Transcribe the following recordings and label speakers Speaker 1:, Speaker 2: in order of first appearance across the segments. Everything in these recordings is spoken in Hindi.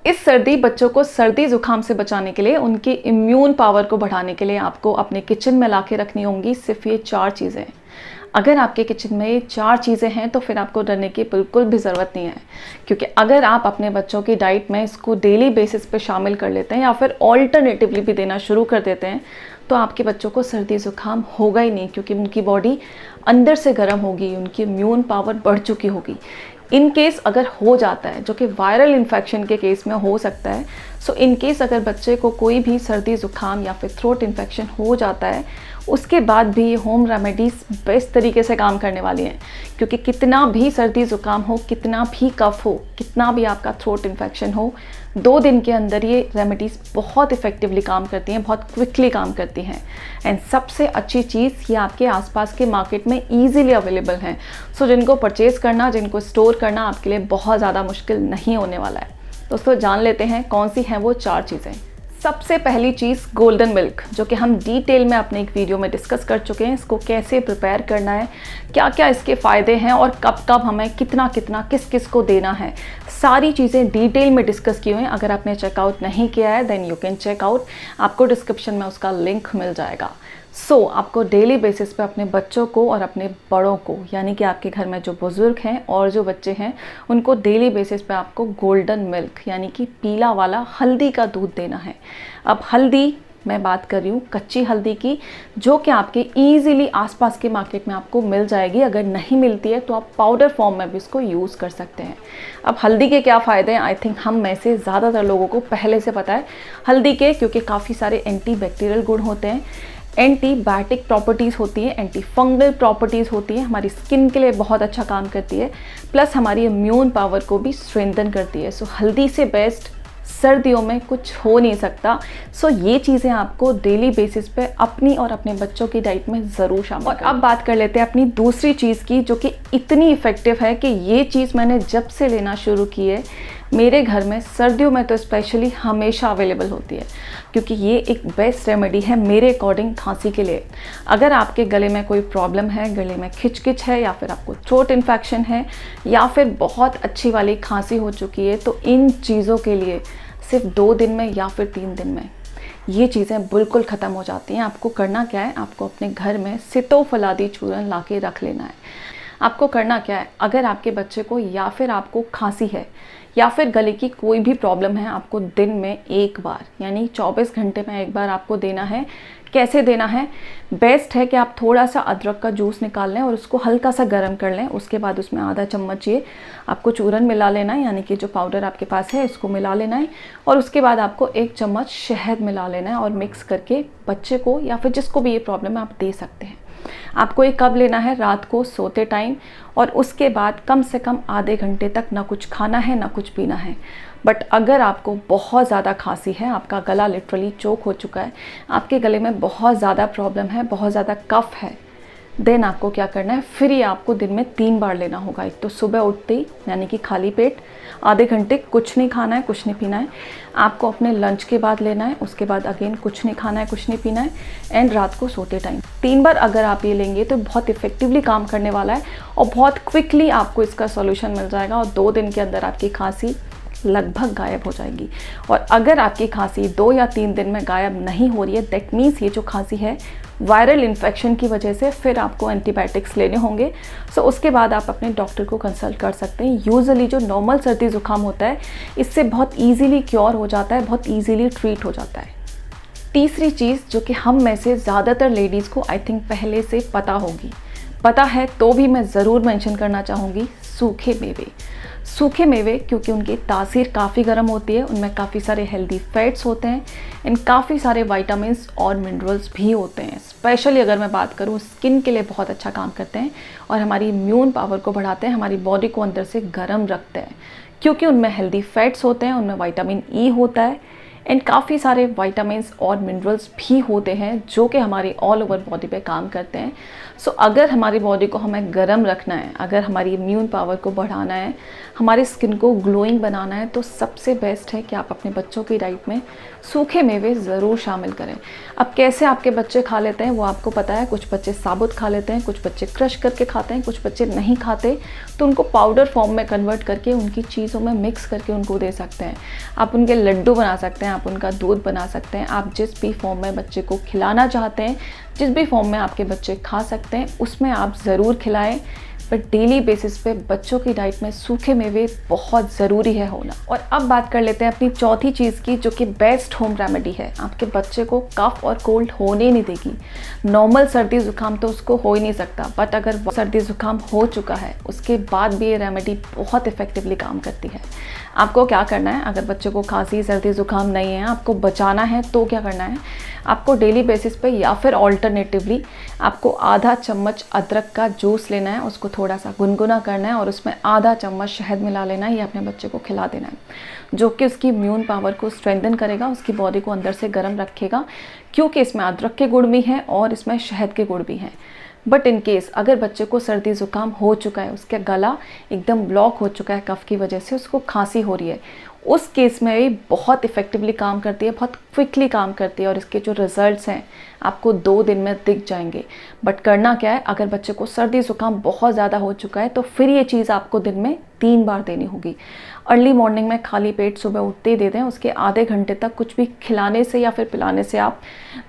Speaker 1: इस सर्दी बच्चों को सर्दी ज़ुकाम से बचाने के लिए, उनकी इम्यून पावर को बढ़ाने के लिए आपको अपने किचन में ला के रखनी होंगी सिर्फ ये 4 चीज़ें। अगर आपके किचन में ये 4 चीज़ें हैं तो फिर आपको डरने की बिल्कुल भी ज़रूरत नहीं है, क्योंकि अगर आप अपने बच्चों की डाइट में इसको डेली बेसिस पे शामिल कर लेते हैं या फिर ऑल्टरनेटिवली भी देना शुरू कर देते हैं, तो आपके बच्चों को सर्दी ज़ुकाम होगा ही नहीं, क्योंकि उनकी बॉडी अंदर से गर्म होगी, उनकी इम्यून पावर बढ़ चुकी होगी। इन केस अगर हो जाता है, जो कि वायरल इन्फेक्शन के केस में हो सकता है, सो इन केस अगर बच्चे को कोई भी सर्दी ज़ुकाम या फिर थ्रोट इन्फेक्शन हो जाता है, उसके बाद भी ये होम रेमेडीज़ बेस्ट तरीके से काम करने वाली हैं। क्योंकि कितना भी सर्दी ज़ुकाम हो, कितना भी कफ हो, कितना भी आपका थ्रोट इन्फेक्शन हो, 2 दिन के अंदर ये रेमेडीज़ बहुत इफ़ेक्टिवली काम करती हैं, बहुत क्विकली काम करती हैं। एंड सबसे अच्छी चीज़, ये आपके आसपास के मार्केट में ईजिली अवेलेबल हैं। सो जिनको परचेज़ करना, जिनको स्टोर करना आपके लिए बहुत ज़्यादा मुश्किल नहीं होने वाला है। दोस्तों, जान लेते हैं कौन सी हैं वो 4 चीज़ें। सबसे पहली चीज़ गोल्डन मिल्क, जो कि हम डिटेल में अपने एक वीडियो में डिस्कस कर चुके हैं। इसको कैसे प्रिपेयर करना है, क्या क्या इसके फ़ायदे हैं और कब कब हमें कितना कितना किस किस को देना है, सारी चीज़ें डिटेल में डिस्कस की हुई हैं। अगर आपने चेकआउट नहीं किया है देन यू कैन चेकआउट, आपको डिस्क्रिप्शन में उसका लिंक मिल जाएगा। आपको डेली बेसिस पे अपने बच्चों को और अपने बड़ों को, यानी कि आपके घर में जो बुज़ुर्ग हैं और जो बच्चे हैं, उनको डेली बेसिस पे आपको गोल्डन मिल्क यानी कि पीला वाला हल्दी का दूध देना है। अब हल्दी, मैं बात कर रही हूँ कच्ची हल्दी की, जो कि आपके ईजिली आसपास के मार्केट में आपको मिल जाएगी। अगर नहीं मिलती है तो आप पाउडर फॉर्म में भी इसको यूज़ कर सकते हैं। अब हल्दी के क्या फ़ायदे हैं, आई थिंक हम में से ज़्यादातर लोगों को पहले से पता है हल्दी के, क्योंकि काफ़ी सारे एंटी बैक्टीरियल गुण होते हैं, एंटीबायोटिक प्रॉपर्टीज़ होती है, एंटी फंगल प्रॉपर्टीज़ होती है, हमारी स्किन के लिए बहुत अच्छा काम करती है, प्लस हमारी इम्यून पावर को भी स्ट्रेंथन करती है। हल्दी से बेस्ट सर्दियों में कुछ हो नहीं सकता। ये चीज़ें आपको डेली बेसिस पे अपनी और अपने बच्चों की डाइट में ज़रूर शामिल करें। अब बात कर लेते हैं अपनी दूसरी चीज़ की, जो कि इतनी इफ़ेक्टिव है कि ये चीज़ मैंने जब से लेना शुरू की है, मेरे घर में सर्दियों में तो स्पेशली हमेशा अवेलेबल होती है, क्योंकि ये एक बेस्ट रेमेडी है मेरे अकॉर्डिंग खांसी के लिए। अगर आपके गले में कोई प्रॉब्लम है, गले में खिचकिच है, या फिर आपको थ्रोट इन्फेक्शन है, या फिर बहुत अच्छी वाली खांसी हो चुकी है, तो इन चीज़ों के लिए सिर्फ 2 दिन में या फिर 3 दिन में ये चीज़ें बिल्कुल ख़त्म हो जाती हैं। आपको करना क्या है, आपको अपने घर में सितोफलादी चूर्ण ला के रख लेना है। आपको करना क्या है, अगर आपके बच्चे को या फिर आपको खांसी है या फिर गले की कोई भी प्रॉब्लम है, आपको दिन में 1 बार यानी 24 घंटे में 1 बार आपको देना है। कैसे देना है, बेस्ट है कि आप थोड़ा सा अदरक का जूस निकाल लें और उसको हल्का सा गर्म कर लें। उसके बाद उसमें आधा चम्मच ये आपको चूरन मिला लेना है, यानी कि जो पाउडर आपके पास है इसको मिला लेना है। और उसके बाद आपको 1 चम्मच शहद मिला लेना है और मिक्स करके बच्चे को या फिर जिसको भी ये प्रॉब्लम है आप दे सकते हैं। आपको ये कब लेना है, रात को सोते टाइम, और उसके बाद कम से कम आधे घंटे तक ना कुछ खाना है ना कुछ पीना है। बट अगर आपको बहुत ज़्यादा खांसी है, आपका गला लिटरली चोक हो चुका है, आपके गले में बहुत ज़्यादा प्रॉब्लम है, बहुत ज़्यादा कफ है, देन आपको क्या करना है, फिर ये आपको दिन में 3 बार लेना होगा। एक तो सुबह उठते ही यानी कि खाली पेट आधे घंटे कुछ नहीं खाना है, कुछ नहीं पीना है। आपको अपने लंच के बाद लेना है, उसके बाद अगेन कुछ नहीं खाना है, कुछ नहीं पीना है, एंड रात को सोते टाइम 3 बार अगर आप ये लेंगे तो बहुत इफेक्टिवली काम करने वाला है और बहुत क्विकली आपको इसका सॉल्यूशन मिल जाएगा और 2 दिन के अंदर आपकी खांसी लगभग गायब हो जाएगी। और अगर आपकी खांसी 2 या 3 दिन में गायब नहीं हो रही है, दैट मीन्स ये जो खांसी है वायरल इन्फेक्शन की वजह से, फिर आपको एंटीबायोटिक्स लेने होंगे। उसके बाद आप अपने डॉक्टर को कंसल्ट कर सकते हैं। यूजुअली जो नॉर्मल सर्दी ज़ुकाम होता है, इससे बहुत ईजीली क्योर हो जाता है, बहुत ईजीली ट्रीट हो जाता है। तीसरी चीज़ जो कि हम में से ज़्यादातर लेडीज़ को आई थिंक पहले से पता है तो भी मैं ज़रूर मेंशन करना चाहूँगी, सूखे मेवे। सूखे मेवे क्योंकि उनकी तासीर काफ़ी गर्म होती है, उनमें काफ़ी सारे हेल्दी फैट्स होते हैं, इन काफ़ी सारे विटामिन्स और मिनरल्स भी होते हैं। स्पेशली अगर मैं बात करूँ, स्किन के लिए बहुत अच्छा काम करते हैं और हमारी इम्यून पावर को बढ़ाते हैं, हमारी बॉडी को अंदर से गर्म रखते हैं, क्योंकि उनमें हेल्दी फैट्स होते हैं, उनमें विटामिन ई होता है, एंड काफ़ी सारे विटामिन्स और मिनरल्स भी होते हैं जो कि हमारी ऑल ओवर बॉडी पे काम करते हैं। अगर हमारी बॉडी को हमें गर्म रखना है, अगर हमारी इम्यून पावर को बढ़ाना है, हमारी स्किन को ग्लोइंग बनाना है तो सबसे बेस्ट है कि आप अपने बच्चों की डाइट में सूखे मेवे ज़रूर शामिल करें। अब कैसे आपके बच्चे खा लेते हैं वो आपको पता है। कुछ बच्चे साबुत खा लेते हैं, कुछ बच्चे क्रश करके खाते हैं, कुछ बच्चे नहीं खाते, तो उनको पाउडर फॉर्म में कन्वर्ट करके उनकी चीज़ों में मिक्स करके उनको दे सकते हैं। आप उनके लड्डू बना सकते हैं, आप उनका दूध बना सकते हैं। आप जिस भी फॉर्म में बच्चे को खिलाना चाहते हैं, जिस भी फॉर्म में आपके बच्चे खा सकते हैं, उसमें आप ज़रूर खिलाएं। पर डेली बेसिस पे बच्चों की डाइट में सूखे मेवे बहुत ज़रूरी है होना। और अब बात कर लेते हैं अपनी चौथी चीज़ की, जो कि बेस्ट होम रेमेडी है। आपके बच्चे को कफ और कोल्ड होने नहीं देगी। नॉर्मल सर्दी ज़ुकाम तो उसको हो ही नहीं सकता, बट अगर सर्दी ज़ुकाम हो चुका है उसके बाद भी ये रेमेडी बहुत इफ़ेक्टिवली काम करती है। आपको क्या करना है, अगर बच्चे को खांसी सर्दी ज़ुकाम नहीं है, आपको बचाना है, तो क्या करना है, आपको डेली बेसिस पे या फिर ऑल्टरनेटिवली आपको आधा चम्मच अदरक का जूस लेना है, उसको थोड़ा सा गुनगुना करना है और उसमें आधा चम्मच शहद मिला लेना है। ये अपने बच्चे को खिला देना है, जो कि उसकी इम्यून पावर को स्ट्रेंथन करेगा, उसकी बॉडी को अंदर से गर्म रखेगा, क्योंकि इसमें अदरक के गुण भी हैं और इसमें शहद के गुण भी हैं। बट इन केस अगर बच्चे को सर्दी ज़ुकाम हो चुका है, उसका गला एकदम ब्लॉक हो चुका है कफ़ की वजह से, उसको खांसी हो रही है, उस केस में भी बहुत इफ़ेक्टिवली काम करती है, बहुत क्विकली काम करती है और इसके जो रिज़ल्ट्स हैं आपको 2 दिन में दिख जाएंगे। बट करना क्या है, अगर बच्चे को सर्दी ज़ुकाम बहुत ज़्यादा हो चुका है तो फिर ये चीज़ आपको दिन में 3 बार देनी होगी। अर्ली मॉर्निंग में खाली पेट सुबह उठते ही दे दें, उसके आधे घंटे तक कुछ भी खिलाने से या फिर पिलाने से आप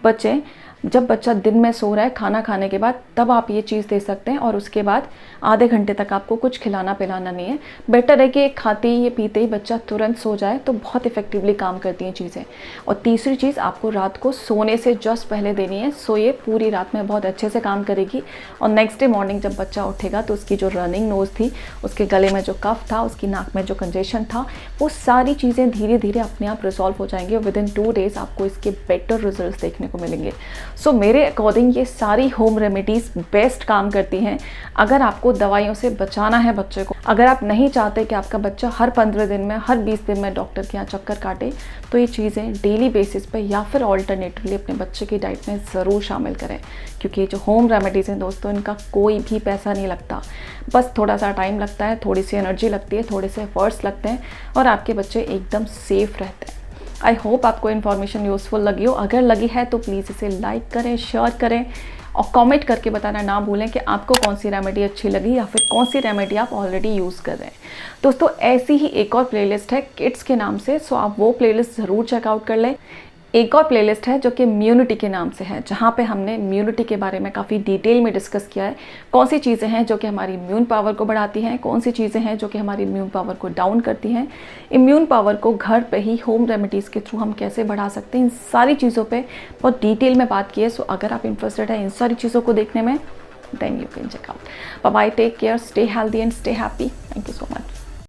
Speaker 1: बचें। जब बच्चा दिन में सो रहा है खाना खाने के बाद, तब आप ये चीज़ दे सकते हैं और उसके बाद आधे घंटे तक आपको कुछ खिलाना पिलाना नहीं है। बेटर है कि एक खाते ही, ये पीते ही बच्चा तुरंत सो जाए, तो बहुत इफ़ेक्टिवली काम करती हैं चीज़ें। और तीसरी चीज़, आपको रात को सोने से जस्ट पहले देनी है, सो ये पूरी रात में बहुत अच्छे से काम करेगी। और नेक्स्ट डे मॉर्निंग जब बच्चा उठेगा तो उसकी जो रनिंग नोज़ थी, उसके गले में जो कफ था, उसकी नाक में जो कंजेशन था, वो सारी चीज़ें धीरे धीरे अपने आप रिजॉल्व हो जाएंगी और विदिन 2 डेज़ आपको इसके बेटर रिजल्ट देखने को मिलेंगे। सो मेरे अकॉर्डिंग ये सारी होम रेमेडीज़ बेस्ट काम करती हैं अगर आपको दवाइयों से बचाना है बच्चे को। अगर आप नहीं चाहते कि आपका बच्चा हर 15 दिन में, हर 20 दिन में डॉक्टर के यहाँ चक्कर काटे, तो ये चीज़ें डेली बेसिस पे या फिर ऑल्टरनेटिवली अपने बच्चे की डाइट में ज़रूर शामिल करें। क्योंकि ये जो होम रेमेडीज़ हैं दोस्तों, इनका कोई भी पैसा नहीं लगता, बस थोड़ा सा टाइम लगता है, थोड़ी सी एनर्जी लगती है, थोड़े से एफर्ट्स लगते हैं और आपके बच्चे एकदम सेफ रहते हैं। आई होप आपको इन्फॉर्मेशन यूज़फुल लगी हो। अगर लगी है तो प्लीज़ इसे लाइक करें, शेयर करें और कमेंट करके बताना ना भूलें कि आपको कौन सी रेमेडी अच्छी लगी या फिर कौन सी रेमेडी आप ऑलरेडी यूज़ कर रहे हैं। दोस्तों, ऐसी ही एक और प्लेलिस्ट है किड्स के नाम से, सो आप वो प्लेलिस्ट ज़रूर चेकआउट कर लें। एक और प्लेलिस्ट है जो कि इम्यूनिटी के नाम से है, जहाँ पे हमने इम्यूनिटी के बारे में काफ़ी डिटेल में डिस्कस किया है। कौन सी चीज़ें हैं जो कि हमारी इम्यून पावर को बढ़ाती हैं, कौन सी चीज़ें हैं जो कि हमारी इम्यून पावर को डाउन करती हैं, इम्यून पावर को घर पे ही होम रेमेडीज़ के थ्रू हम कैसे बढ़ा सकते हैं, इन सारी चीज़ों पे बहुत डिटेल में बात की है। सो अगर आप इंटरेस्टेड हैं इन सारी चीज़ों को देखने में, then you can check out. Bye bye, take care, stay healthy and stay happy. Thank you so much.